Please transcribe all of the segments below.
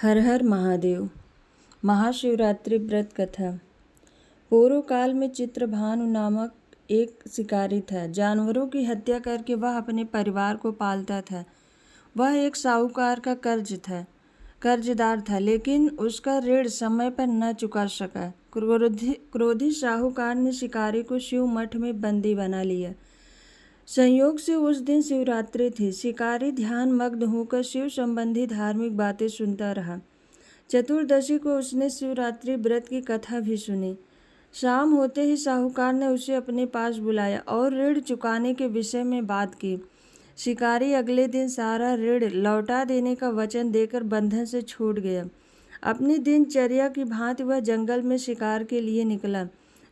हर हर महादेव। महाशिवरात्रि व्रत कथा। पूर्व काल में चित्रभानु नामक एक शिकारी था। जानवरों की हत्या करके वह अपने परिवार को पालता था। वह एक साहूकार का कर्जदार था, लेकिन उसका ऋण समय पर न चुका सका। क्रोधी साहूकार ने शिकारी को शिव मठ में बंदी बना लिया। संयोग से उस दिन शिवरात्रि थी। शिकारी ध्यान मग्न होकर शिव संबंधी धार्मिक बातें सुनता रहा। चतुर्दशी को उसने शिवरात्रि व्रत की कथा भी सुनी। शाम होते ही साहूकार ने उसे अपने पास बुलाया और ऋण चुकाने के विषय में बात की। शिकारी अगले दिन सारा ऋण लौटा देने का वचन देकर बंधन से छूट गया। अपनी दिनचर्या की भांति वह जंगल में शिकार के लिए निकला,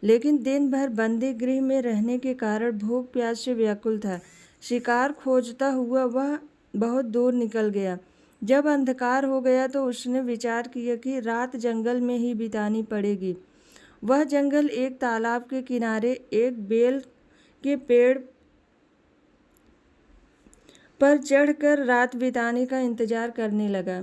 लेकिन दिन भर बंदी गृह में रहने के कारण भूख प्यास से व्याकुल था। शिकार खोजता हुआ वह बहुत दूर निकल गया। जब अंधकार हो गया तो उसने विचार किया कि रात जंगल में ही बितानी पड़ेगी। वह जंगल एक तालाब के किनारे एक बेल के पेड़ पर चढ़कर रात बिताने का इंतजार करने लगा।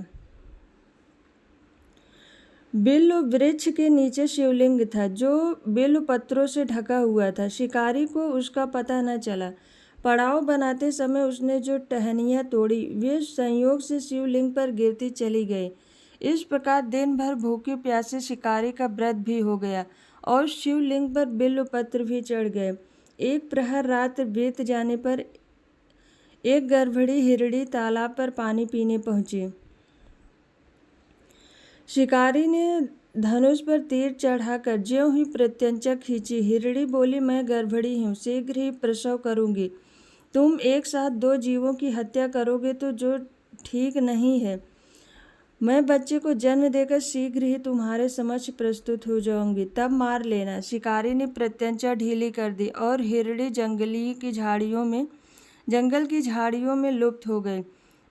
बिल्व वृक्ष के नीचे शिवलिंग था, जो बिल्व पत्रों से ढका हुआ था। शिकारी को उसका पता न चला। पड़ाव बनाते समय उसने जो टहनियाँ तोड़ी वे संयोग से शिवलिंग पर गिरती चली गई। इस प्रकार दिन भर भूखे प्यासे शिकारी का व्रत भी हो गया और शिवलिंग पर बिल्व पत्र भी चढ़ गए। एक प्रहर रात बीत जाने पर एक गर्भवती हिरणी तालाब पर पानी पीने पहुंची। शिकारी ने धनुष पर तीर चढ़ाकर ज्यों ही प्रत्यंचा खींची। हिरणी बोली, मैं गर्भवती हूँ, शीघ्र ही प्रसव करूँगी। तुम एक साथ दो जीवों की हत्या करोगे तो जो ठीक नहीं है। मैं बच्चे को जन्म देकर शीघ्र ही तुम्हारे समक्ष प्रस्तुत हो जाऊंगी, तब मार लेना। शिकारी ने प्रत्यंचा ढीली कर दी और हिरणी जंगल की झाड़ियों में लुप्त हो गई।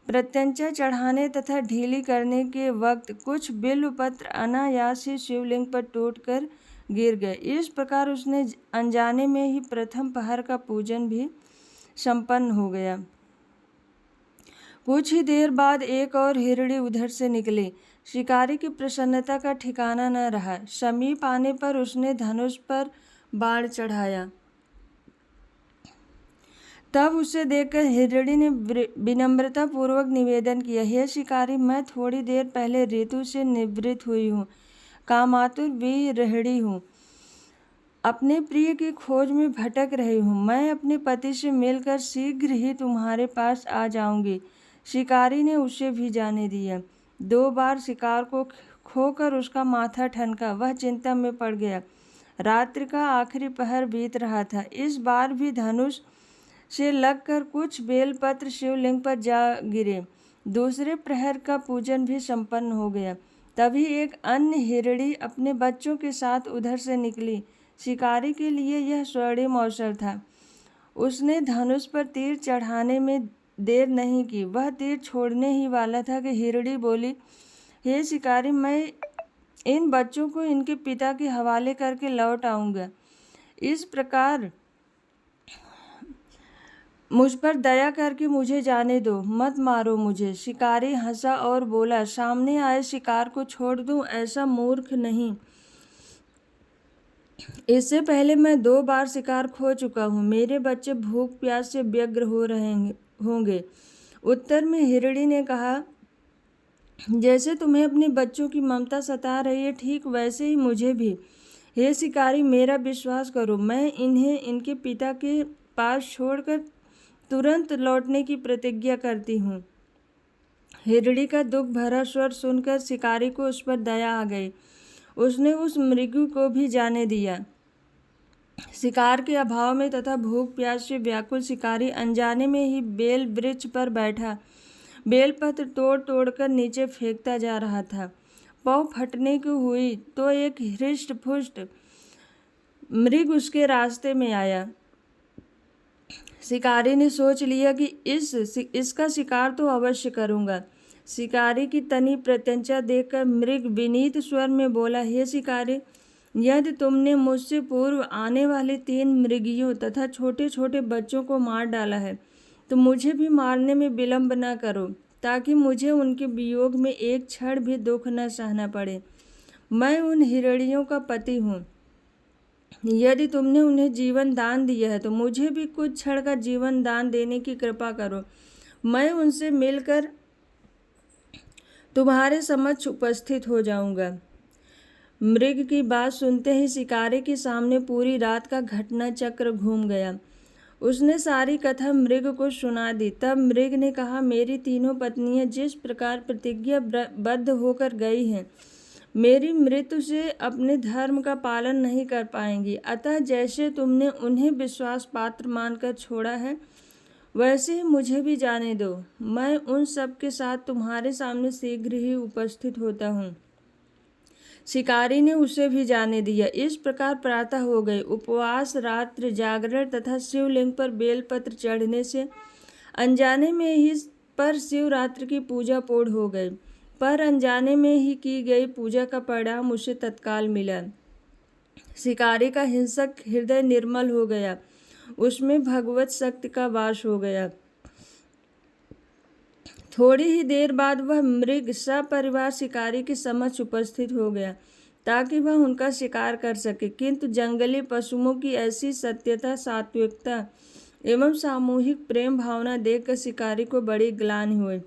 प्रत्यंचा चढ़ाने तथा ढीली करने के वक्त कुछ बिल्व पत्र अनायास ही शिवलिंग पर टूटकर गिर गए। इस प्रकार उसने अनजाने में ही प्रथम पहर का पूजन भी संपन्न हो गया। कुछ ही देर बाद एक और हिरणी उधर से निकली। शिकारी की प्रसन्नता का ठिकाना न रहा। समीप आने पर उसने धनुष पर बाण चढ़ाया। तब उसे देखकर हिरणी ने विनम्रता पूर्वक निवेदन किया, हे शिकारी, मैं थोड़ी देर पहले ऋतु से निवृत्त हुई हूँ, कामातुर विरहिणी हूँ, अपने प्रिय की खोज में भटक रही हूँ। मैं अपने पति से मिलकर शीघ्र ही तुम्हारे पास आ जाऊंगी। शिकारी ने उसे भी जाने दिया। 2 बार शिकार को खोकर उसका माथा ठनका। वह चिंता में पड़ गया। रात्रि का आखिरी पहर बीत रहा था। इस बार भी धनुष से लगकर कुछ बेलपत्र शिवलिंग पर जा गिरे। दूसरे प्रहर का पूजन भी संपन्न हो गया। तभी एक अन्य हिरणी अपने बच्चों के साथ उधर से निकली। शिकारी के लिए यह स्वर्णिम अवसर था। उसने धनुष पर तीर चढ़ाने में देर नहीं की। वह तीर छोड़ने ही वाला था कि हिरणी बोली, हे शिकारी, मैं इन बच्चों को इनके पिता के हवाले करके लौट आऊँगा। इस प्रकार मुझ पर दया करके मुझे जाने दो, मत मारो मुझे। शिकारी हंसा और बोला, सामने आए शिकार को छोड़ दूं, ऐसा मूर्ख नहीं। इससे पहले मैं 2 बार शिकार खो चुका हूँ। मेरे बच्चे भूख प्यास से व्यग्र होंगे। उत्तर में हिरणी ने कहा, जैसे तुम्हें अपने बच्चों की ममता सता रही है, ठीक वैसे ही मुझे भी। हे शिकारी, मेरा विश्वास करो, मैं इन्हें इनके पिता के पास छोड़कर तुरंत लौटने की प्रतिज्ञा करती हूँ। हिरणी का दुख भरा स्वर सुनकर शिकारी को उस पर दया आ गई। उसने उस मृगु को भी जाने दिया। शिकार के अभाव में तथा भूख प्यास से व्याकुल शिकारी अनजाने में ही बेल वृक्ष पर बैठा बेलपत्र तोड़ तोड़कर नीचे फेंकता जा रहा था। पौ फटने की हुई तो एक हृष्ट पुष्ट मृग उसके रास्ते में आया। शिकारी ने सोच लिया कि इसका शिकार तो अवश्य करूंगा। शिकारी की तनी प्रत्यंचा देखकर मृग विनीत स्वर में बोला, हे शिकारी, यदि तुमने मुझसे पूर्व आने वाले 3 मृगियों तथा छोटे छोटे बच्चों को मार डाला है तो मुझे भी मारने में विलंब न करो। ताकि मुझे उनके वियोग में एक क्षण भी दुख न सहना पड़े। मैं उन हिरणियों का पति हूँ। यदि तुमने उन्हें जीवन दान दिया है तो मुझे भी कुछ क्षण का जीवन दान देने की कृपा करो। मैं उनसे मिलकर तुम्हारे समक्ष उपस्थित हो जाऊंगा। मृग की बात सुनते ही शिकारी के सामने पूरी रात का घटना चक्र घूम गया। उसने सारी कथा मृग को सुना दी। तब मृग ने कहा, मेरी तीनों पत्नियां जिस प्रकार प्रतिज्ञाबद्ध होकर गई हैं, मेरी मृत्यु से अपने धर्म का पालन नहीं कर पाएंगी। अतः जैसे तुमने उन्हें विश्वास पात्र मानकर छोड़ा है, वैसे ही मुझे भी जाने दो। मैं उन सब के साथ तुम्हारे सामने शीघ्र ही उपस्थित होता हूँ। शिकारी ने उसे भी जाने दिया। इस प्रकार प्रातः हो गई। उपवास, रात्रि जागरण तथा शिवलिंग पर बेलपत्र चढ़ने से अनजाने में ही पर शिवरात्रि की पूजा पूर्ण हो गई। पर अनजाने में ही की गई पूजा का परिणाम उसे तत्काल मिला। शिकारी का हिंसक हृदय निर्मल हो गया, उसमें भगवत शक्ति का वास हो गया। थोड़ी ही देर बाद वह मृग सपरिवार शिकारी के समक्ष उपस्थित हो गया ताकि वह उनका शिकार कर सके। किंतु जंगली पशुओं की ऐसी सत्यता, सात्विकता एवं सामूहिक प्रेम भावना देखकर शिकारी को बड़ी ग्लानि हुई।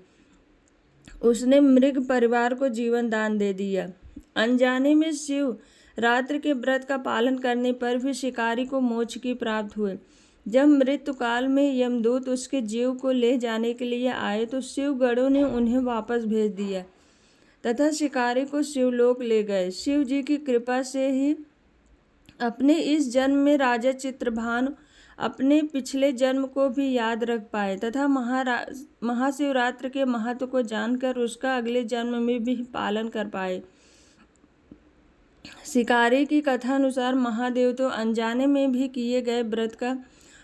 उसने मृग परिवार को जीवन दान दे दिया। अनजाने में शिव रात्रि के व्रत का पालन करने पर भी शिकारी को मोक्ष की प्राप्त हुई। जब मृत्यु काल में यमदूत उसके जीव को ले जाने के लिए आए तो शिवगणों ने उन्हें वापस भेज दिया तथा शिकारी को शिवलोक ले गए। शिव जी की कृपा से ही अपने इस जन्म में राजा चित्रभानु अपने पिछले जन्म को भी याद रख पाए तथा महाशिवरात्रि के महत्व को जानकर उसका अगले जन्म में भी पालन कर पाए। शिकारी की कथा अनुसार महादेव तो अनजाने में भी किए गए व्रत का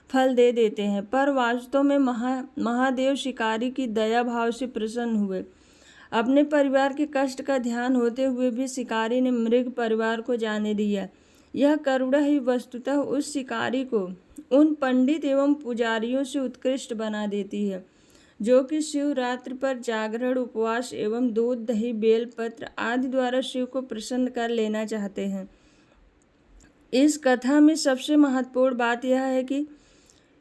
फल दे देते हैं, पर वास्तव में महादेव शिकारी की दया भाव से प्रसन्न हुए। अपने परिवार के कष्ट का ध्यान होते हुए भी शिकारी ने मृग परिवार को जाने दिया। यह करुणा ही वस्तुतः उस शिकारी को उन पंडित एवं पुजारियों से उत्कृष्ट बना देती है जो कि शिवरात्रि पर जागरण, उपवास एवं दूध, दही, बेलपत्र आदि द्वारा शिव को प्रसन्न कर लेना चाहते हैं। इस कथा में सबसे महत्वपूर्ण बात यह है कि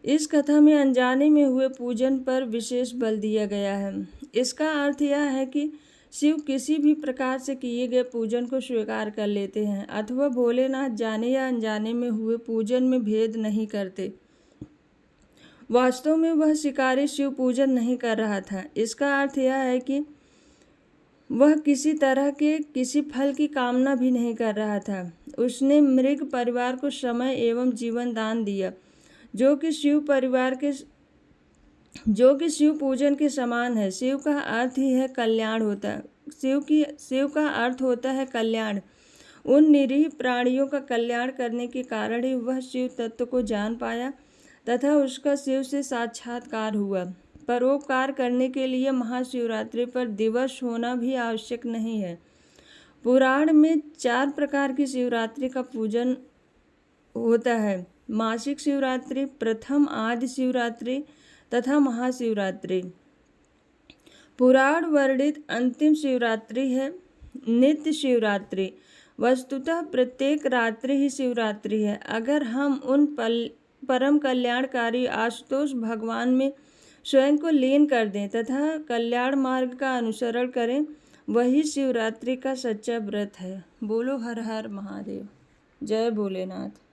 इस कथा में अनजाने में हुए पूजन पर विशेष बल दिया गया है। इसका अर्थ यह है कि शिव किसी भी प्रकार से किए गए पूजन को स्वीकार कर लेते हैं अथवा भोलेनाथ जाने या अनजाने में हुए पूजन में भेद नहीं करते। वास्तव में वह शिकारी शिव पूजन नहीं कर रहा था। इसका अर्थ यह है कि वह किसी तरह के किसी फल की कामना भी नहीं कर रहा था। उसने मृग परिवार को समय एवं जीवन दान दिया जो कि शिव पूजन के समान है। शिव का अर्थ ही है कल्याण होता है। शिव का अर्थ होता है कल्याण। उन निरीह प्राणियों का कल्याण करने के कारण ही वह शिव तत्व को जान पाया तथा उसका शिव से साक्षात्कार हुआ। परोपकार करने के लिए महाशिवरात्रि पर दिवस होना भी आवश्यक नहीं है। पुराण में 4 प्रकार की शिवरात्रि का पूजन होता है: मासिक शिवरात्रि, प्रथम आदि शिवरात्रि तथा महाशिवरात्रि। पुराण वर्णित अंतिम शिवरात्रि है नित्य शिवरात्रि। वस्तुतः प्रत्येक रात्रि ही शिवरात्रि है। अगर हम उन परम कल्याणकारी आशुतोष भगवान में स्वयं को लीन कर दें तथा कल्याण मार्ग का अनुसरण करें, वही शिवरात्रि का सच्चा व्रत है। बोलो हर हर महादेव। जय भोलेनाथ।